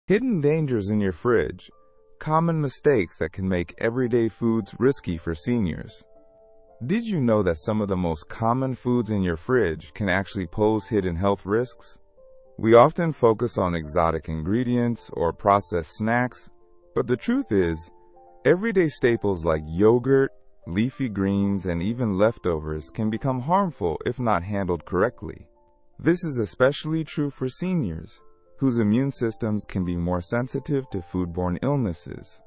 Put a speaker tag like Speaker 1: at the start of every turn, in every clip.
Speaker 1: Hidden dangers in your fridge. Common mistakes that can make everyday foods risky for seniors. Did you know that some of the most common foods in your fridge can actually pose hidden health risks? We often focus on exotic ingredients or processed snacks, but the truth is, everyday staples like yogurt, leafy greens, and even leftovers can become harmful if not handled correctly. This is especially true for seniors, whose immune systems can be more sensitive to foodborne illnesses.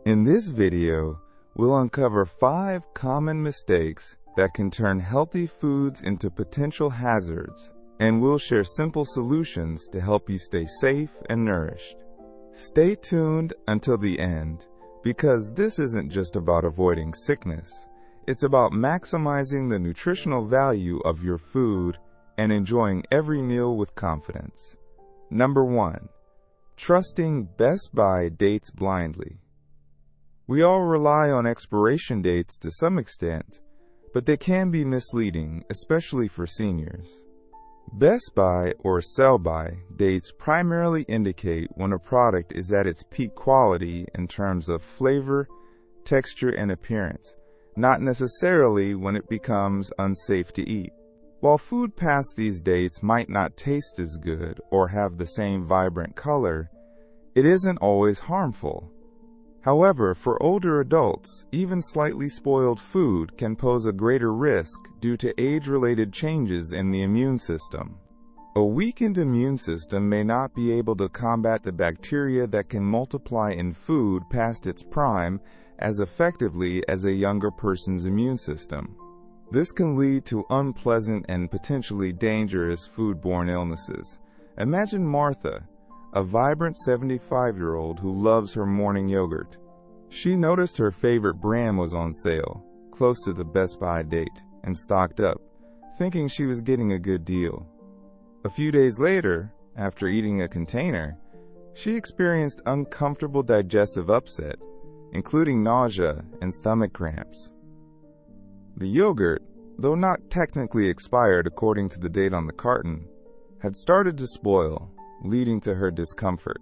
Speaker 1: In this video, we'll uncover 5 common mistakes that can turn healthy foods into potential hazards, and we'll share simple solutions to help you stay safe and nourished. Stay tuned until the end, because this isn't just about avoiding sickness. It's about maximizing the nutritional value of your food and enjoying every meal with confidence. Number 1. Trusting Best By dates blindly. We all rely on expiration dates to some extent, but they can be misleading, especially for seniors. Best By or sell-by dates primarily indicate when a product is at its peak quality in terms of flavor, texture, and appearance, not necessarily when it becomes unsafe to eat. While food past these dates might not taste as good or have the same vibrant color, it isn't always harmful. However, for older adults, even slightly spoiled food can pose a greater risk due to age-related changes in the immune system. A weakened immune system may not be able to combat the bacteria that can multiply in food past its prime as effectively as a younger person's immune system. This can lead to unpleasant and potentially dangerous foodborne illnesses. Imagine Martha, a vibrant 75-year-old who loves her morning yogurt. She noticed her favorite brand was on sale, close to the Best By date, and stocked up, thinking she was getting a good deal. A few days later, after eating a container, she experienced uncomfortable digestive upset, including nausea and stomach cramps. The yogurt, though not technically expired according to the date on the carton, had started to spoil, leading to her discomfort.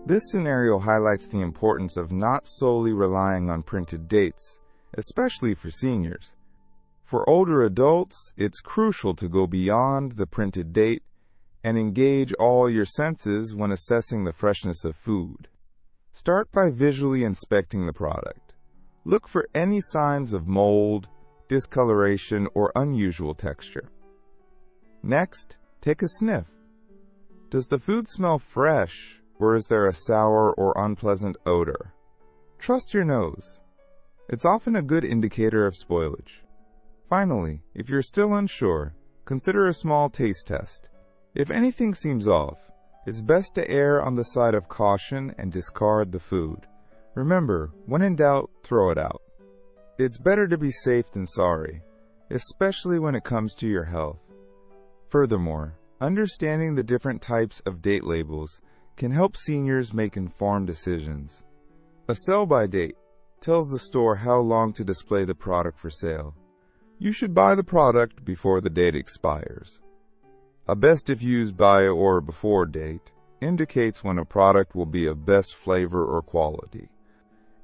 Speaker 1: This scenario highlights the importance of not solely relying on printed dates, especially for seniors. For older adults, it's crucial to go beyond the printed date and engage all your senses when assessing the freshness of food. Start by visually inspecting the product. Look for any signs of mold, discoloration, or unusual texture. Next, take a sniff. Does the food smell fresh, or is there a sour or unpleasant odor? Trust your nose. It's often a good indicator of spoilage. Finally, if you're still unsure, consider a small taste test. If anything seems off, it's best to err on the side of caution and discard the food. Remember, when in doubt, throw it out. It's better to be safe than sorry, especially when it comes to your health. Furthermore, understanding the different types of date labels can help seniors make informed decisions. A sell-by date tells the store how long to display the product for sale. You should buy the product before the date expires. A best if used by or before date indicates when a product will be of best flavor or quality.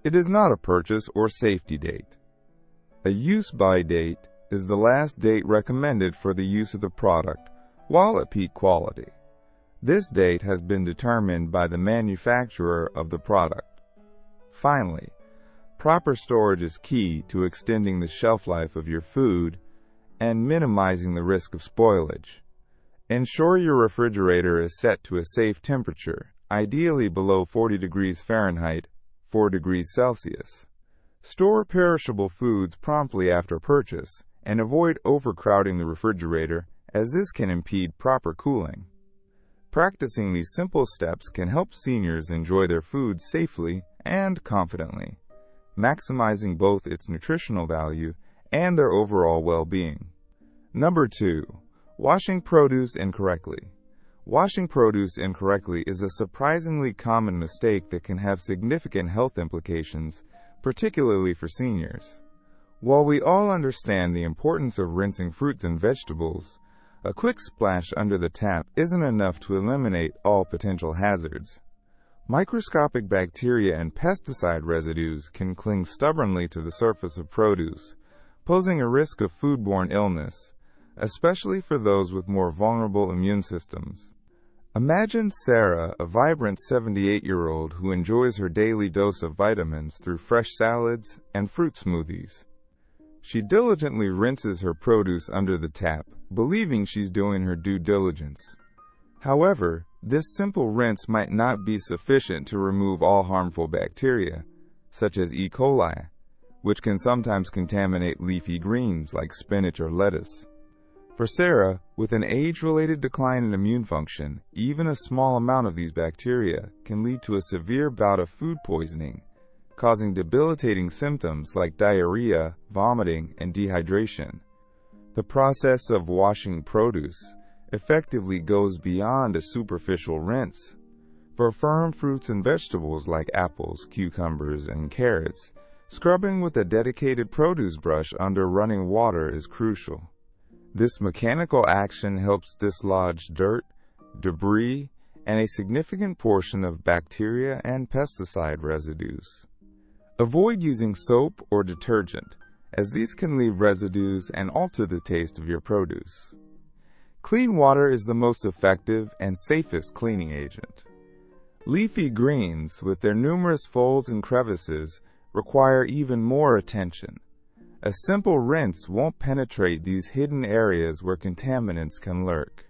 Speaker 1: It is not a purchase or safety date. A use-by date is the last date recommended for the use of the product while at peak quality. This date has been determined by the manufacturer of the product. Finally, proper storage is key to extending the shelf life of your food and minimizing the risk of spoilage. Ensure your refrigerator is set to a safe temperature, ideally below 40 degrees Fahrenheit, 4 degrees Celsius. Store perishable foods promptly after purchase and avoid overcrowding the refrigerator, as this can impede proper cooling. Practicing these simple steps can help seniors enjoy their food safely and confidently, maximizing both its nutritional value and their overall well-being. Number 2. Washing produce incorrectly. Washing produce incorrectly is a surprisingly common mistake that can have significant health implications, particularly for seniors. While we all understand the importance of rinsing fruits and vegetables, A quick splash under the tap isn't enough to eliminate all potential hazards. Microscopic bacteria and pesticide residues can cling stubbornly to the surface of produce, posing a risk of foodborne illness, especially for those with more vulnerable immune systems. Imagine Sarah, a vibrant 78-year-old who enjoys her daily dose of vitamins through fresh salads and fruit smoothies. She diligently rinses her produce under the tap, believing she's doing her due diligence. However, this simple rinse might not be sufficient to remove all harmful bacteria, such as E. coli, which can sometimes contaminate leafy greens like spinach or lettuce. For Sarah, with an age-related decline in immune function, even a small amount of these bacteria can lead to a severe bout of food poisoning, causing debilitating symptoms like diarrhea, vomiting, and dehydration. The process of washing produce effectively goes beyond a superficial rinse. For firm fruits and vegetables like apples, cucumbers, and carrots, scrubbing with a dedicated produce brush under running water is crucial. This mechanical action helps dislodge dirt, debris, and a significant portion of bacteria and pesticide residues. Avoid using soap or detergent, as these can leave residues and alter the taste of your produce. Clean water is the most effective and safest cleaning agent. Leafy greens, with their numerous folds and crevices, require even more attention. A simple rinse won't penetrate these hidden areas where contaminants can lurk.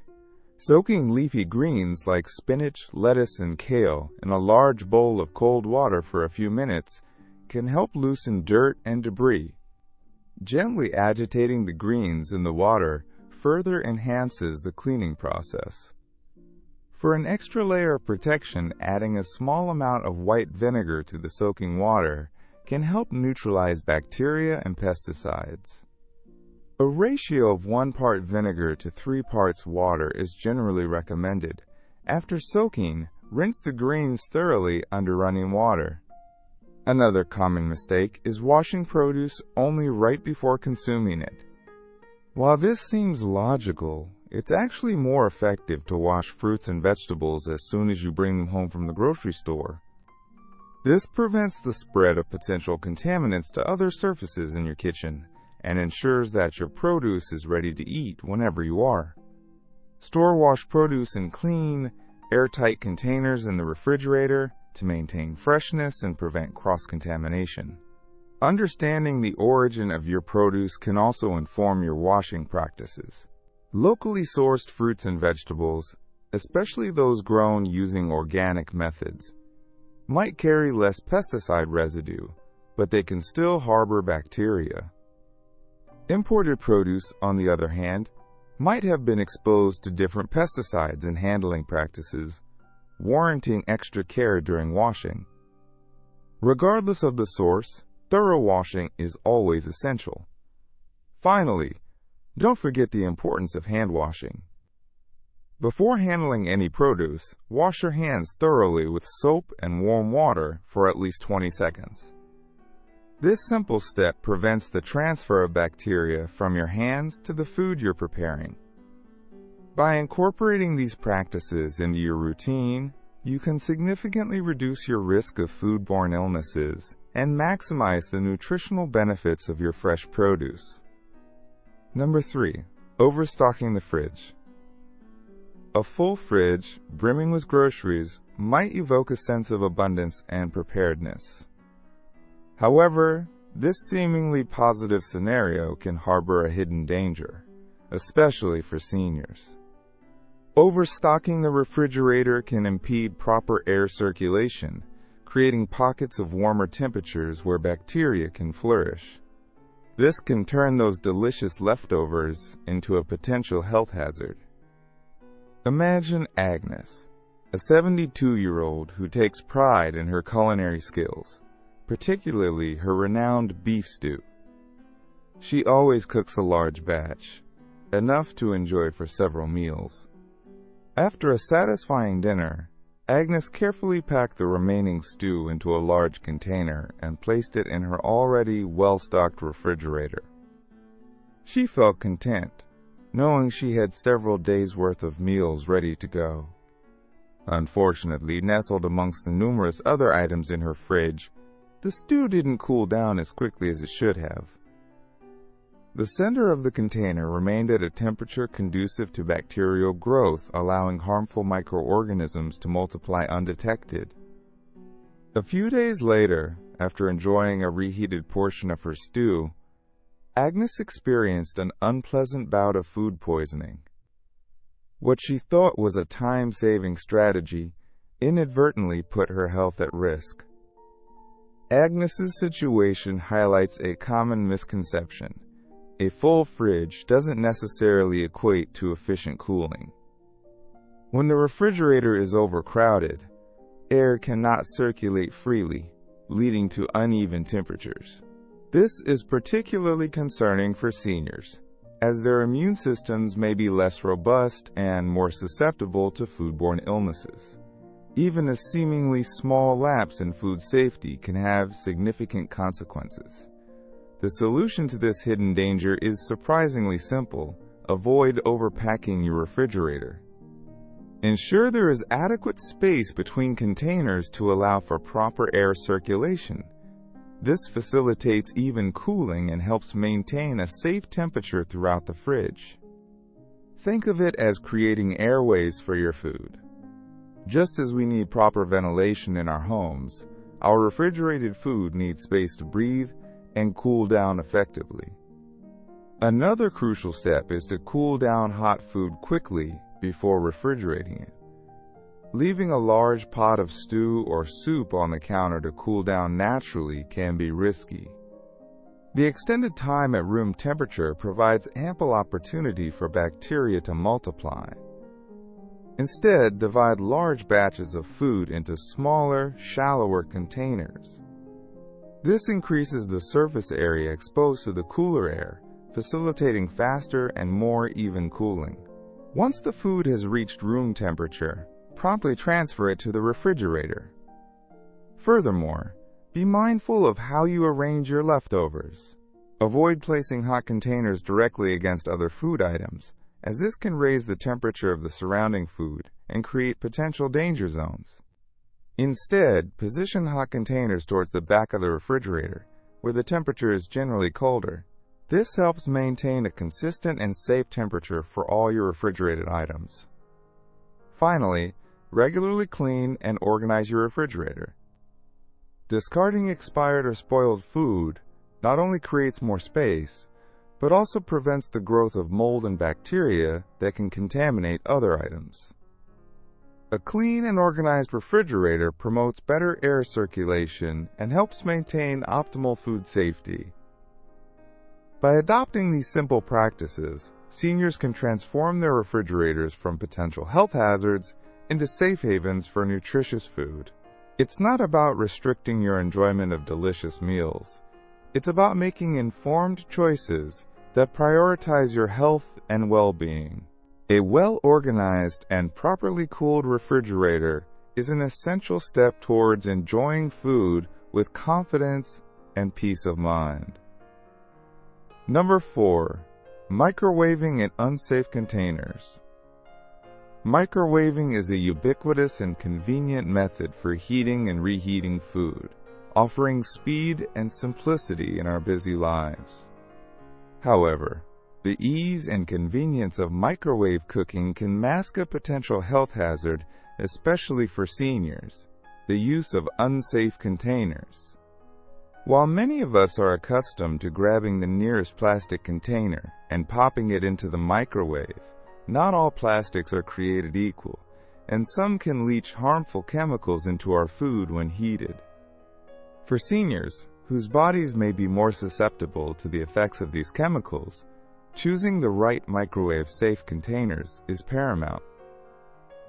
Speaker 1: Soaking leafy greens like spinach, lettuce, and kale in a large bowl of cold water for a few minutes can help loosen dirt and debris. Gently agitating the greens in the water further enhances the cleaning process. For an extra layer of protection, adding a small amount of white vinegar to the soaking water can help neutralize bacteria and pesticides. A ratio of 1 part vinegar to 3 parts water is generally recommended. After soaking, rinse the greens thoroughly under running water. Another common mistake is washing produce only right before consuming it. While this seems logical, it's actually more effective to wash fruits and vegetables as soon as you bring them home from the grocery store. This prevents the spread of potential contaminants to other surfaces in your kitchen and ensures that your produce is ready to eat whenever you are. Store washed produce in clean, airtight containers in the refrigerator to maintain freshness and prevent cross-contamination. Understanding the origin of your produce can also inform your washing practices. Locally sourced fruits and vegetables, especially those grown using organic methods, might carry less pesticide residue, but they can still harbor bacteria. Imported produce, on the other hand, might have been exposed to different pesticides and handling practices, warranting extra care during washing. Regardless of the source, thorough washing is always essential. Finally, don't forget the importance of hand washing. Before handling any produce, wash your hands thoroughly with soap and warm water for at least 20 seconds. This simple step prevents the transfer of bacteria from your hands to the food you're preparing. By incorporating these practices into your routine, you can significantly reduce your risk of foodborne illnesses and maximize the nutritional benefits of your fresh produce. Number 3. Overstocking the fridge. A full fridge, brimming with groceries, might evoke a sense of abundance and preparedness. However, this seemingly positive scenario can harbor a hidden danger, especially for seniors. Overstocking the refrigerator can impede proper air circulation, creating pockets of warmer temperatures where bacteria can flourish. This can turn those delicious leftovers into a potential health hazard. Imagine Agnes, a 72-year-old who takes pride in her culinary skills, particularly her renowned beef stew. She always cooks a large batch, enough to enjoy for several meals. After a satisfying dinner, Agnes carefully packed the remaining stew into a large container and placed it in her already well-stocked refrigerator. She felt content, knowing she had several days' worth of meals ready to go. Unfortunately, nestled amongst the numerous other items in her fridge, the stew didn't cool down as quickly as it should have. The center of the container remained at a temperature conducive to bacterial growth, allowing harmful microorganisms to multiply undetected. A few days later, after enjoying a reheated portion of her stew, Agnes experienced an unpleasant bout of food poisoning. What she thought was a time-saving strategy inadvertently put her health at risk. Agnes's situation highlights a common misconception. A full fridge doesn't necessarily equate to efficient cooling. When the refrigerator is overcrowded, air cannot circulate freely, leading to uneven temperatures. This is particularly concerning for seniors, as their immune systems may be less robust and more susceptible to foodborne illnesses. Even a seemingly small lapse in food safety can have significant consequences. The solution to this hidden danger is surprisingly simple. Avoid overpacking your refrigerator. Ensure there is adequate space between containers to allow for proper air circulation. This facilitates even cooling and helps maintain a safe temperature throughout the fridge. Think of it as creating airways for your food. Just as we need proper ventilation in our homes, our refrigerated food needs space to breathe and cool down effectively. Another crucial step is to cool down hot food quickly before refrigerating it. Leaving a large pot of stew or soup on the counter to cool down naturally can be risky. The extended time at room temperature provides ample opportunity for bacteria to multiply. Instead, divide large batches of food into smaller, shallower containers. This increases the surface area exposed to the cooler air, facilitating faster and more even cooling. Once the food has reached room temperature, promptly transfer it to the refrigerator. Furthermore, be mindful of how you arrange your leftovers. Avoid placing hot containers directly against other food items, as this can raise the temperature of the surrounding food and create potential danger zones. Instead, position hot containers towards the back of the refrigerator, where the temperature is generally colder. This helps maintain a consistent and safe temperature for all your refrigerated items. Finally, regularly clean and organize your refrigerator. Discarding expired or spoiled food not only creates more space, but also prevents the growth of mold and bacteria that can contaminate other items. A clean and organized refrigerator promotes better air circulation and helps maintain optimal food safety. By adopting these simple practices, seniors can transform their refrigerators from potential health hazards into safe havens for nutritious food. It's not about restricting your enjoyment of delicious meals. It's about making informed choices that prioritize your health and well-being. A well-organized and properly cooled refrigerator is an essential step towards enjoying food with confidence and peace of mind. Number 4. Microwaving in unsafe containers. Microwaving is a ubiquitous and convenient method for heating and reheating food, offering speed and simplicity in our busy lives. However, the ease and convenience of microwave cooking can mask a potential health hazard, especially for seniors: the use of unsafe containers. While many of us are accustomed to grabbing the nearest plastic container and popping it into the microwave, not all plastics are created equal, and some can leach harmful chemicals into our food when heated. For seniors, whose bodies may be more susceptible to the effects of these chemicals, choosing the right microwave-safe containers is paramount.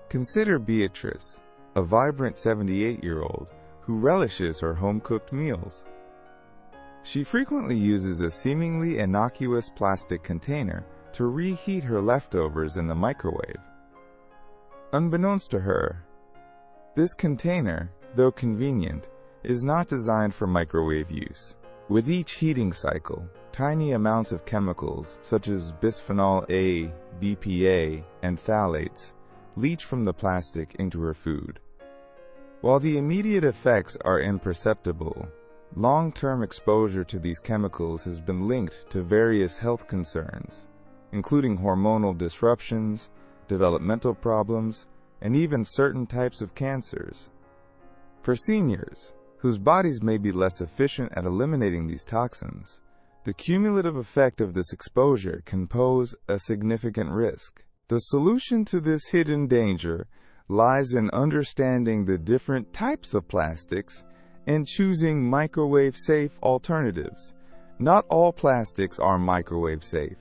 Speaker 1: Consider Beatrice, a vibrant 78-year-old who relishes her home-cooked meals. She frequently uses a seemingly innocuous plastic container to reheat her leftovers in the microwave. Unbeknownst to her, this container, though convenient, is not designed for microwave use. With each heating cycle, tiny amounts of chemicals such as bisphenol A, BPA, and phthalates leach from the plastic into her food. While the immediate effects are imperceptible, long-term exposure to these chemicals has been linked to various health concerns, including hormonal disruptions, developmental problems, and even certain types of cancers. For seniors, whose bodies may be less efficient at eliminating these toxins, the cumulative effect of this exposure can pose a significant risk. The solution to this hidden danger lies in understanding the different types of plastics and choosing microwave-safe alternatives. Not all plastics are microwave-safe.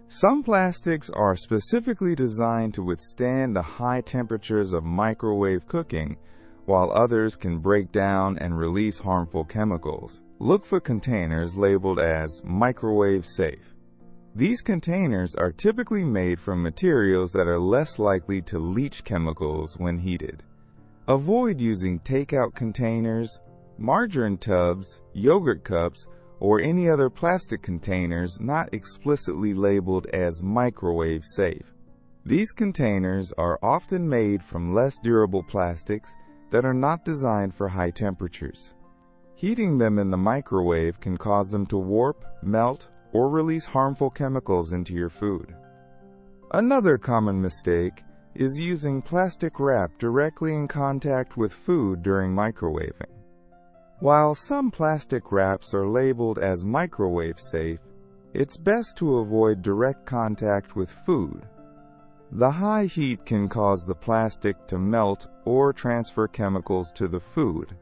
Speaker 1: Some plastics are specifically designed to withstand the high temperatures of microwave cooking, while others can break down and release harmful chemicals. Look for containers labeled as microwave safe. These containers are typically made from materials that are less likely to leach chemicals when heated. Avoid using takeout containers, margarine tubs, yogurt cups, or any other plastic containers not explicitly labeled as microwave safe. These containers are often made from less durable plastics that are not designed for high temperatures. Heating them in the microwave can cause them to warp, melt, or release harmful chemicals into your food. Another common mistake is using plastic wrap directly in contact with food during microwaving. While some plastic wraps are labeled as microwave safe, it's best to avoid direct contact with food. The high heat can cause the plastic to melt or transfer chemicals to the food.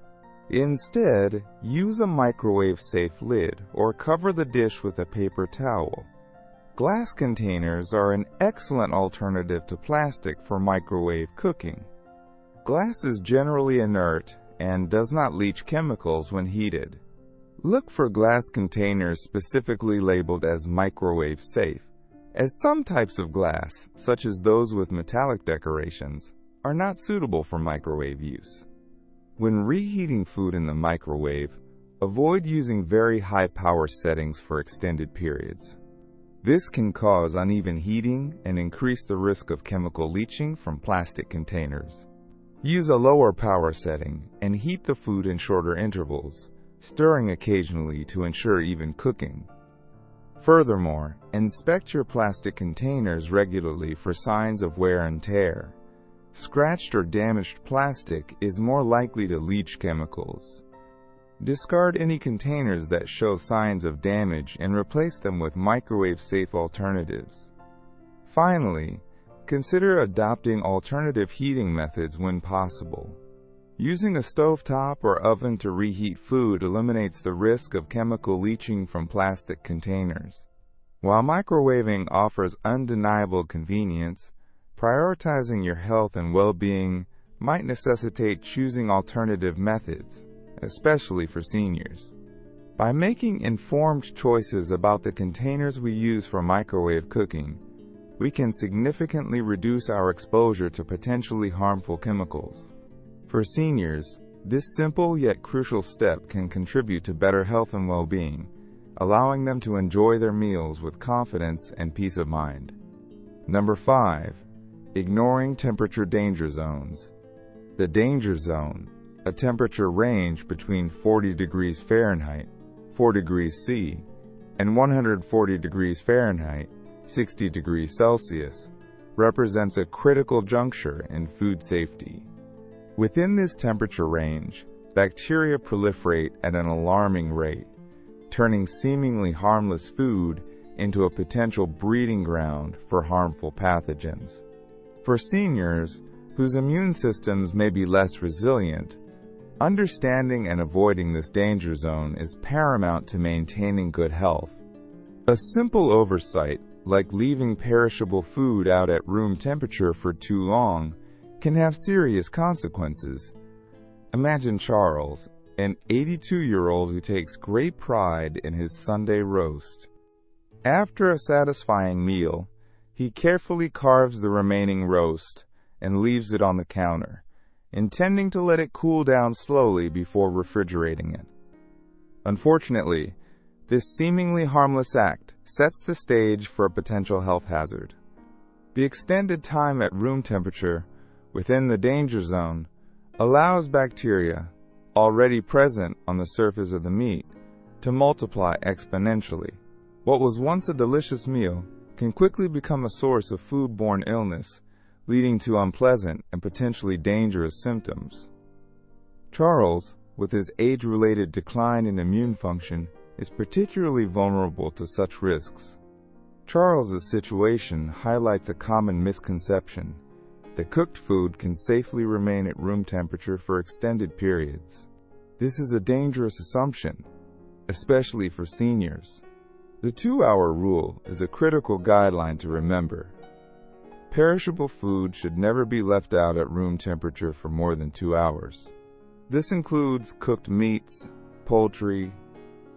Speaker 1: Instead, use a microwave-safe lid or cover the dish with a paper towel. Glass containers are an excellent alternative to plastic for microwave cooking. Glass is generally inert and does not leach chemicals when heated. Look for glass containers specifically labeled as microwave-safe, as some types of glass, such as those with metallic decorations, are not suitable for microwave use. When reheating food in the microwave, avoid using very high power settings for extended periods. This can cause uneven heating and increase the risk of chemical leaching from plastic containers. Use a lower power setting and heat the food in shorter intervals, stirring occasionally to ensure even cooking. Furthermore, inspect your plastic containers regularly for signs of wear and tear. Scratched or damaged plastic is more likely to leach chemicals. Discard any containers that show signs of damage and replace them with microwave-safe alternatives. Finally, consider adopting alternative heating methods when possible. Using a stovetop or oven to reheat food eliminates the risk of chemical leaching from plastic containers. While microwaving offers undeniable convenience, prioritizing your health and well-being might necessitate choosing alternative methods, especially for seniors. By making informed choices about the containers we use for microwave cooking, we can significantly reduce our exposure to potentially harmful chemicals. For seniors, this simple yet crucial step can contribute to better health and well-being, allowing them to enjoy their meals with confidence and peace of mind. Number 5. Ignoring temperature danger zones. The danger zone, a temperature range between 40 degrees Fahrenheit, 4 degrees C, and 140 degrees Fahrenheit, 60 degrees Celsius, represents a critical juncture in food safety. Within this temperature range, bacteria proliferate at an alarming rate, turning seemingly harmless food into a potential breeding ground for harmful pathogens. For seniors, whose immune systems may be less resilient, understanding and avoiding this danger zone is paramount to maintaining good health. A simple oversight, like leaving perishable food out at room temperature for too long, can have serious consequences. Imagine Charles, an 82-year-old who takes great pride in his Sunday roast. After a satisfying meal, he carefully carves the remaining roast and leaves it on the counter, intending to let it cool down slowly before refrigerating it. Unfortunately, This seemingly harmless act sets the stage for a potential health hazard. The extended time at room temperature within the danger zone allows bacteria already present on the surface of the meat to multiply exponentially. What was once a delicious meal can quickly become a source of foodborne illness, leading to unpleasant and potentially dangerous symptoms. Charles, with his age-related decline in immune function, is particularly vulnerable to such risks. Charles's situation highlights a common misconception that cooked food can safely remain at room temperature for extended periods. This is a dangerous assumption, especially for seniors. The 2-hour rule is a critical guideline to remember. Perishable food should never be left out at room temperature for more than 2 hours. This includes cooked meats, poultry,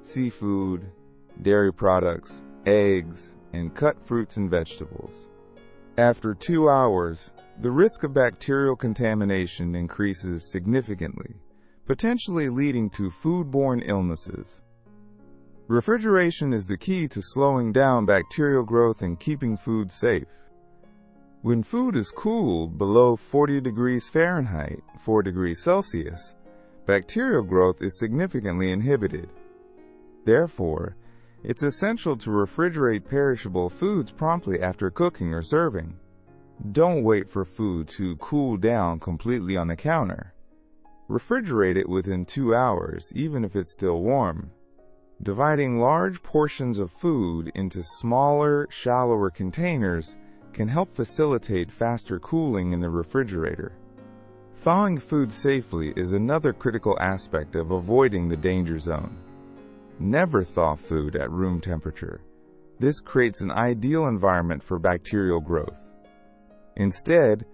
Speaker 1: seafood, dairy products, eggs, and cut fruits and vegetables. After 2 hours, the risk of bacterial contamination increases significantly, potentially leading to foodborne illnesses. Refrigeration is the key to slowing down bacterial growth and keeping food safe. When food is cooled below 40 degrees Fahrenheit, 4 degrees Celsius, bacterial growth is significantly inhibited. Therefore, it's essential to refrigerate perishable foods promptly after cooking or serving. Don't wait for food to cool down completely on the counter. Refrigerate it within 2 hours, even if it's still warm. Dividing large portions of food into smaller, shallower containers can help facilitate faster cooling in the refrigerator. Thawing food safely is another critical aspect of avoiding the danger zone. Never thaw food at room temperature. This creates an ideal environment for bacterial growth. Instead,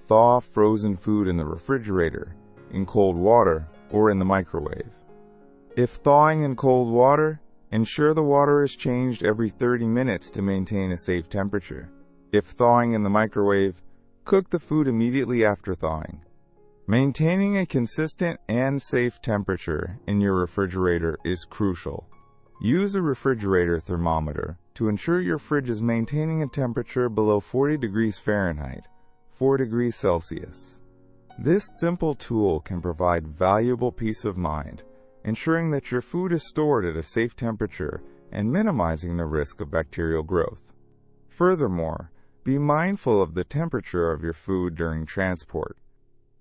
Speaker 1: thaw frozen food in the refrigerator, in cold water, or in the microwave. If thawing in cold water, ensure the water is changed every 30 minutes to maintain a safe temperature. If thawing in the microwave, cook the food immediately after thawing. Maintaining a consistent and safe temperature in your refrigerator is crucial. Use a refrigerator thermometer to ensure your fridge is maintaining a temperature below 40 degrees Fahrenheit, 4 degrees Celsius. This simple tool can provide valuable peace of mind, ensuring that your food is stored at a safe temperature and minimizing the risk of bacterial growth. Furthermore, be mindful of the temperature of your food during transport.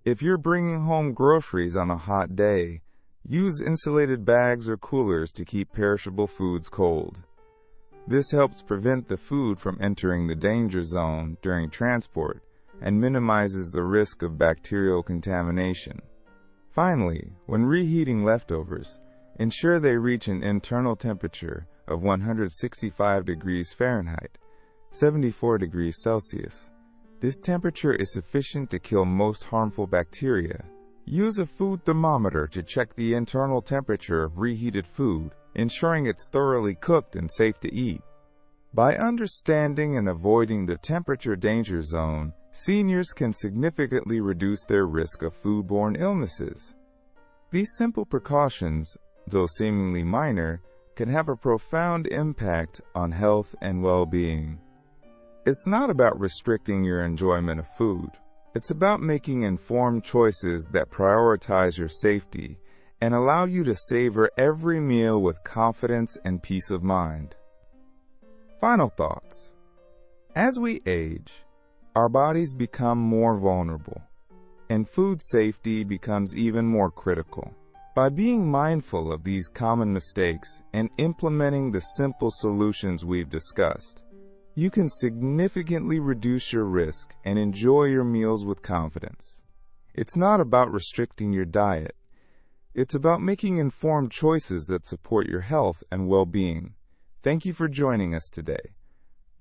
Speaker 1: If you're bringing home groceries on a hot day, use insulated bags or coolers to keep perishable foods cold. This helps prevent the food from entering the danger zone during transport and minimizes the risk of bacterial contamination. Finally, when reheating leftovers, ensure they reach an internal temperature of 165 degrees Fahrenheit, 74 degrees Celsius. This temperature is sufficient to kill most harmful bacteria. Use a food thermometer to check the internal temperature of reheated food, ensuring it's thoroughly cooked and safe to eat. By understanding and avoiding the temperature danger zone, seniors can significantly reduce their risk of foodborne illnesses. These simple precautions, though seemingly minor, can have a profound impact on health and well-being. It's not about restricting your enjoyment of food. It's about making informed choices that prioritize your safety and allow you to savor every meal with confidence and peace of mind. Final thoughts. As we age, our bodies become more vulnerable, and food safety becomes even more critical. By being mindful of these common mistakes and implementing the simple solutions we've discussed, you can significantly reduce your risk and enjoy your meals with confidence. It's not about restricting your diet. It's about making informed choices that support your health and well-being. Thank you for joining us today.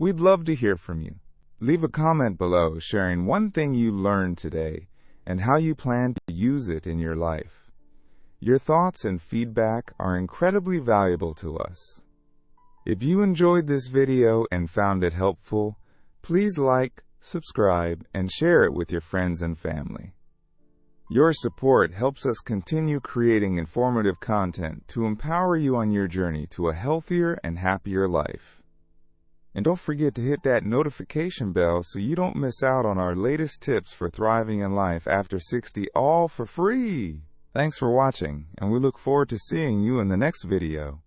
Speaker 1: We'd love to hear from you. Leave a comment below sharing one thing you learned today and how you plan to use it in your life. Your thoughts and feedback are incredibly valuable to us. If you enjoyed this video and found it helpful, please like, subscribe, and share it with your friends and family. Your support helps us continue creating informative content to empower you on your journey to a healthier and happier life. And don't forget to hit that notification bell so you don't miss out on our latest tips for thriving in life after 60, all for free. Thanks for watching, and we look forward to seeing you in the next video.